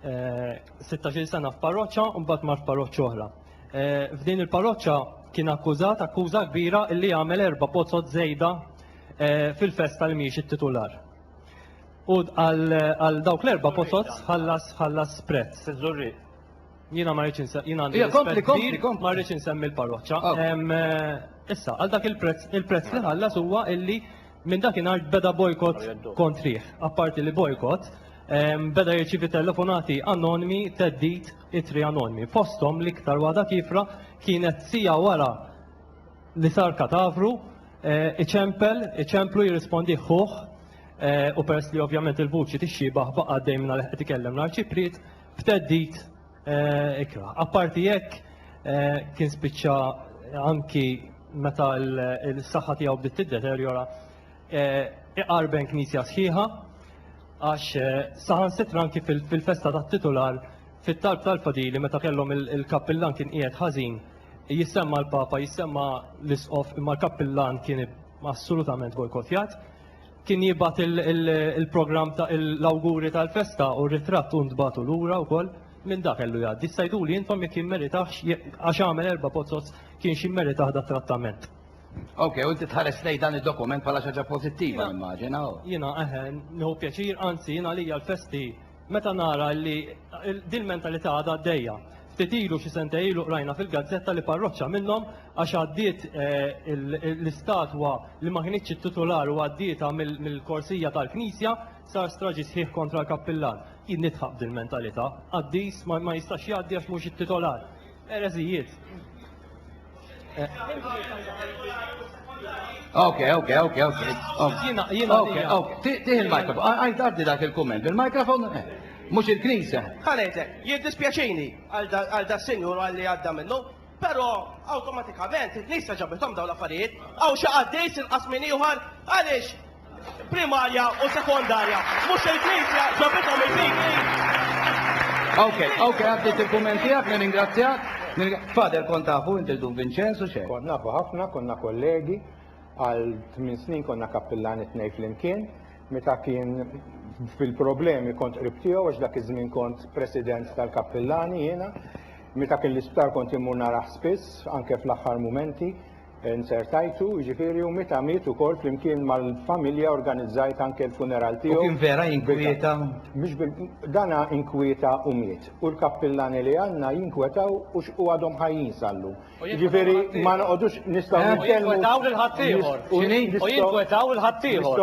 16 sena f'parroċċa u mbagħad mar f'parroċċa oħra. F'din il-parroċċa kien akkuża kbira illi għamel 4 pozzot żejda fil-festa li mhijiex it-titular. U għal dawk l-4 pozzot ħallas prezz. Jiena ma rridx ma rridx insemmi l-parroċċa. Issa, għal dak il-prezz li ħallas huwa illi minn dakinhar beda bojkott kontrih. Apparti li bojkott, beda jirċivi telefonati anonimi, teddit itri anonimi. Fosthom l-iktar waħda kifra kienet sija wara li sar katavru, iċemplu jirrispondi ħuħ, u peress li ovvjament il-vuċi tixxibaħ baqa' dejjem li qed ikellem l-arċiprit, b'teddit ikra. Apparti hekk kien spiċċa anki meta l-saħħa tiegħu bdiet tiddeterjora iqarben knisja sħiħa għax saħansitra anki fil-festa tat-titular fit-talb tal-fadili meta kellhom il-kappillan kien qiegħed ħażin jissemma l-Papa, jissemma l-isqof, imma l-kappillan kien assolutament bojkottjat. Kien jibgħat il-programm ta' l-awguri tal-festa u r-ritratt u ntbagħtu lura wkoll minn dak kellu jgħaddi. Sajduli intom jekk jimmeritax għax għamel 4 pozzot kienx jimmeritaħ da trattament. Ok, u inti tħares lejn dan id-dokument bħala xi ħaġa pożittiva immaġina. Jiena nieħu pjaċir, anzi jiena lija l-festi meta nara li din mentalità għadha għaddejja. Ftit ilu xi sente ilu rajna fil-gazzetta li parroċċa minnhom għax għaddiet l-istatwa li ma kienitx it-titular u għaddietha mill-korsija tal-Knisja sar straġi sħiħ kontra l-kappillan. Jien nitħab din mentalità, għaddis ma jistax jgħaddi għax mhux it-titular. Ereżijiet. Ok. Tieħ il-mikrofon, għajt għaddi dak il-komment. Il-mikrofon, mhux il-Knisja. Ħalejtek, jiddispjaċini għal da senjur għalli għadda minnu, pero automatikament il-Knisja ġabitom daw l-affarijiet, għaw xaqaddej sinqas minn ieħor għaliex primarja u sekondarja, mhux il-Knisja ġabitom il-fikri. Ok, għaddit il-komment tiegħek, nirringrazzjak. Fader, kont tafu inti l-Dun Vincenzo xejn? Kont nafu ħafna, konna kollegi, għal 8 snin konna kappillani tnej flimkien, meta kien fil-problemi kont qrib tiegħu għax dak iż-żmien kont president tal-kappillani jiena, meta kien l-isptar kont imur naraħ spiss, anke fl-aħħar mumenti, insertajtu, ġifieri u meta miet ukoll flimkien mal-familja organizzajt anke l-funeral tiegħu. U kien vera jinkwieta? Dana inkwieta u miet. U l-kappillani li għandna jinkwetaw u għadhom ħajjin sallu. Ġifieri ma noqogħdux nistgħu nitkellmu. Jinkwetaw il-ħaddieħor. U jinkwetaw il-ħaddieħor.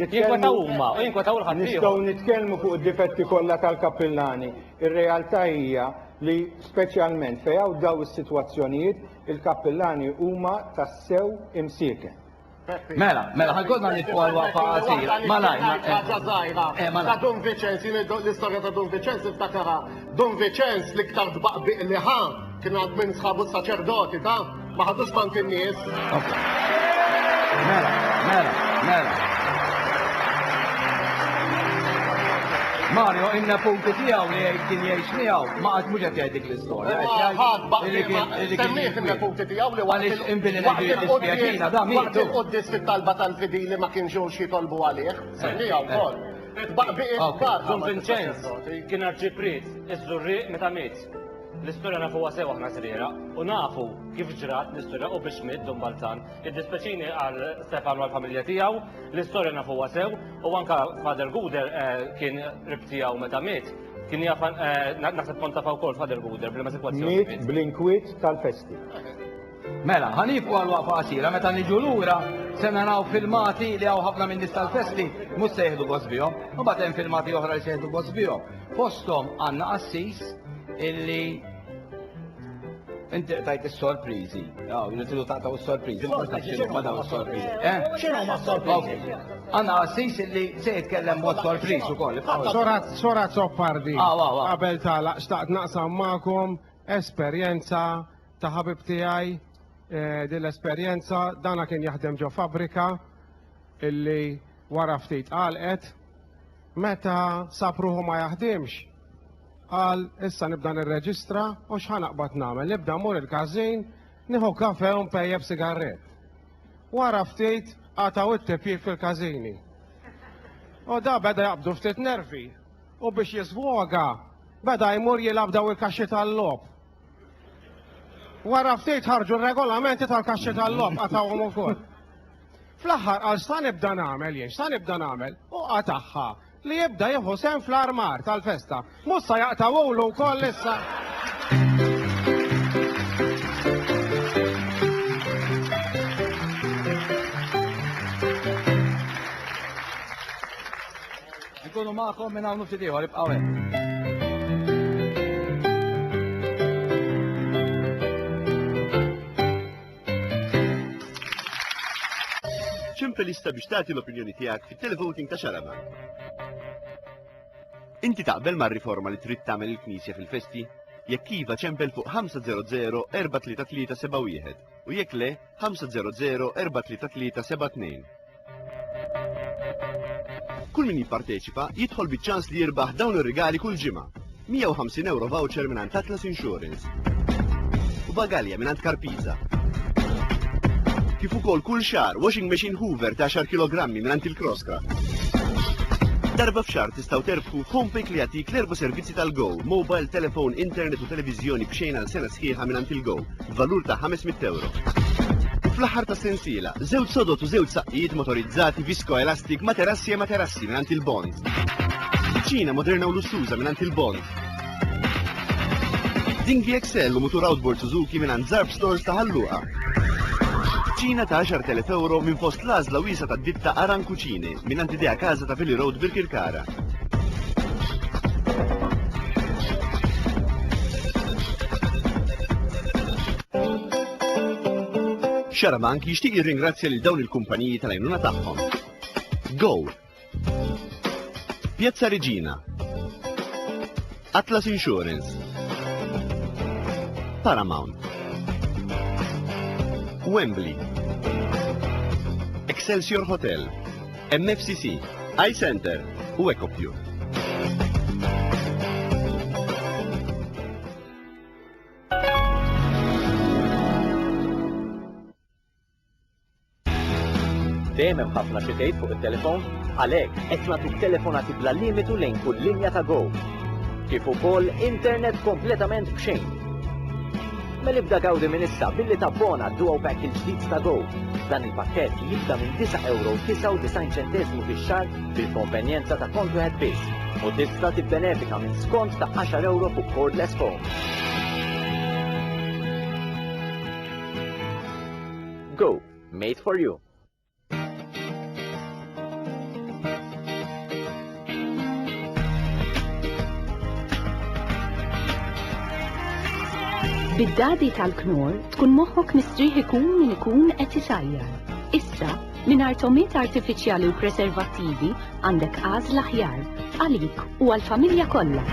Jinkwetaw huma, u jinkwetaw il-ħaddieħor. Nistgħu nitkellmu fuq id-difetti kollha tal-kappillani. Ir-realtà hija li speċjalment fejn daw is-sitwazzjonijiet il-kappillani huma tassew imsieken. Mela, ħankodna nitfu għal-waqfa għasira. Ta' Don Vincenzi, l-istoria ta' Don Vincenzi iftakara. Don Vincenzi li ktar dbaqbiq li kien għad minn sħabu saċerdoti ta' ma ħadux bank in-nies. Mela. Mario, inna punti tiegħu li kien jgħix miegħu ma qatt mhux qed jgħidik l-istorja. Semmiħ inna punti tiegħu li għaliex inbini dispjaċina da waqt il-qoddis fit-talba tal-fidili ma kienx xi jitolbu għalih. Semmiha wkoll. Don Vincenzo kien arċiprit, iż-żurriq meta miet. L-istorja nafuha sew aħna sriera u nafu kif ġrat l-istorja u biex miet Don Balzan. Id-dispeċini għal Stefano għal-familja tiegħu, l-istorja nafuha sew u anka Father Guder kien rib tiegħu meta miet. Kien jaf naħseb kont taf wkoll Father Guder bl-ma sitwazzjoni. Miet bl-inkwiet tal-festi. Mela, ħanifu għal-waqfa qasira meta niġu lura se naraw filmati li hawn ħafna minn nies tal-festi mhux se jieħdu gost bihom, u bagħad hemm filmati oħra li se jieħdu gost bihom. Fosthom għandna qassis illi inti tajt is-sorpriżi. Jridu taqtaw is-sorpriżi. Ma daw is-sorpriżi. X'inhu ma sorpriżi? Għandna qassis illi se jitkellem mod sorpriż ukoll. Sorat Soppardi. Qabel tagħlaq xtaqt naqsam magħkom esperjenza ta' ħabib tiegħi. Din l-esperjenza dana kien jaħdem ġo fabbrika illi wara ftit qalqet meta sapruħu ma jaħdimx. Qal issa nibda nirreġistra u x'ħanaqbad nagħmel, nibda mmur il-każin, nieħu kafe u mpejjeb sigarret. Wara ftit qataw it-tipjib fil-każini. U da beda jaqbdu ftit nervi u biex jiswoga beda jmur jilab daw il-kaxxi tal-lob. Wara ftit ħarġu r-regolamenti tal-kaxxi tal-lob qatawhom ukoll. Fl-aħħar għal sta nibda nagħmel jien, sta nibda nagħmel u qataħħa li jibda jieħu sehem fl-armar tal-festa. Mussa jaqtawulu wkoll issa. Nkunu magħkom minn hawn ftit ieħor ibqgħu hekk. ċempelista biex tagħti l-opinjoni tiegħek fit-televoting ta' Xaraman. Inti taqbel mar-riforma li trid tagħmel il-Knisja fil-festi? Jekk iva ċempel fuq 500 433 71 u jekk le 500 433 72. Kull min jipparteċipa jidħol biċ-ċans li jirbaħ dawn ir-rigali kull ġimgħa. 150 euro voucher minn Atlas Insurance. U bagalja minn Karpiza. Kif ukoll kull xahar washing machine Hoover ta' 10 kg minn il-Crosscraft. Darba f'xahar tistgħu terbħu HomePay li jagħtik l-erba' servizzi tal-Go, mobile, telefon, internet u televiżjoni b'xejn għal sena sħiħa minn il-Go, valur ta' 500 euro. U fl-aħħar ta' sensiela, żewġ sodot u żewġ saqqijiet motorizzati viskoelastik materassi e materassi minn il-Bond. Ċina moderna u lussuża minn il-Bond. Dinghi XL u motor outboard Suzuki minn Zarb Stores ta' Ħalluqa. Ċina ta' 10,000 euro minn fost l-għażla wiesa ta' ditta Aran Cucine minn Idea Casa ta' Valley Road bil-Kirkara. Xaraman jixtieq jirringrazzja lil dawn il-kumpaniji tal-għajnuna tagħhom. Go, Piazza Regina, Atlas Insurance, Paramount, Wembley, Excelsior Hotel, MFCC, iCenter u Ecopure. Dejjem hemm ħafna xi tgħid fuq it-telefon, għalhekk qed nagħtuk telefonati bla limitu lejn kull linja ta' Go. Kif ukoll internet kompletament b'xejn. Mela gawdi minn issa billi tabbona duo pack il-ġdid ta' Go. Dan il-pakkett jibda minn 9,99 € fix-xahar bil-konvenjenza ta' kont wieħed biss u tista' tibbenefika minn skont ta' 10 € fuq cordless phone. Go, made for you. Bid-dadi tal-knor tkun moħħok mistrieħ ikun min ikun qed isajjar. Issa, mingħajr tomiet artifiċjali u preservattivi għandek għażla aħjar għalik u għall-familja kollha.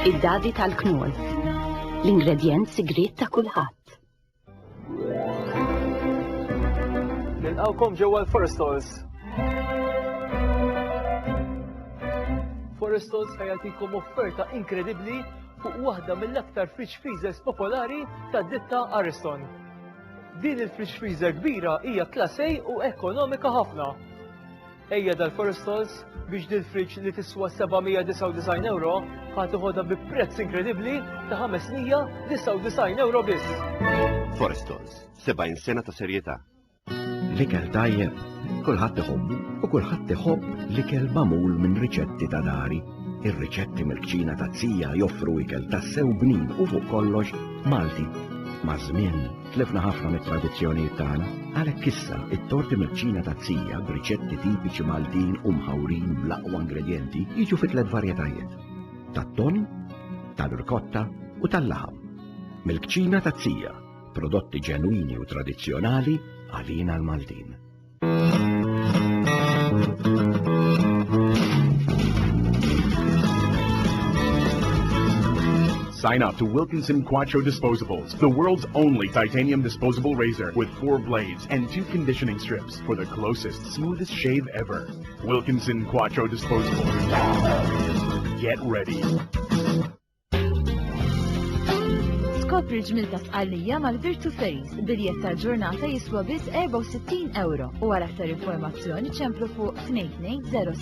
Id-dadi tal-knor. L-ingredjent sigriet ta' kulħadd. Nilqawkom ġewwa l-Forestalls. Forestalls ħajatikom offerta inkredibbli fuq waħda mill-aktar fridge freezers popolari tad-ditta Ariston. Din il-fridge freezer kbira hija Class A u ekonomika ħafna. Ejja dal-Forestalls biex din fridge li tiswa 799 € ħatiħodha bi prezz inkredibbli ta' 599 € biss. Forestalls, 70 sena ta' serjetà. L-ikel tajjeb, kulħadd iħobbu u kulħadd iħobb l-ikel magħmul minn riċetti ta' dari. Ir-riċetti mill-kċina ta' Zija joffru ikel tassew bnin u fuq kollox Malti. Ma' żmien tlifna ħafna mit-tradizzjonijiet tagħna, għalhekk issa it-torti mill-kċina ta' Zija b'riċetti tipiċi Maltin u mħawrin bl-aqwa ingredjenti jiġu fi 3 varjetajiet: tat-ton, tal-rikotta u tal-laħam. Mill-kċina ta' Zija, prodotti ġenwini u tradizzjonali għalina l-Maltin. Sign up to Wilkinson Quattro Disposables, the world's only titanium disposable razor with 4 blades and 2 conditioning strips for the closest, smoothest shave ever. Wilkinson Quattro Disposables. Get ready. Skopri l-ġmil ta' tqallija mal-Virtu Ferries, biljett tal-ġurnata jiswa biss 64 euro u għal aktar informazzjoni ċemplu fuq 2206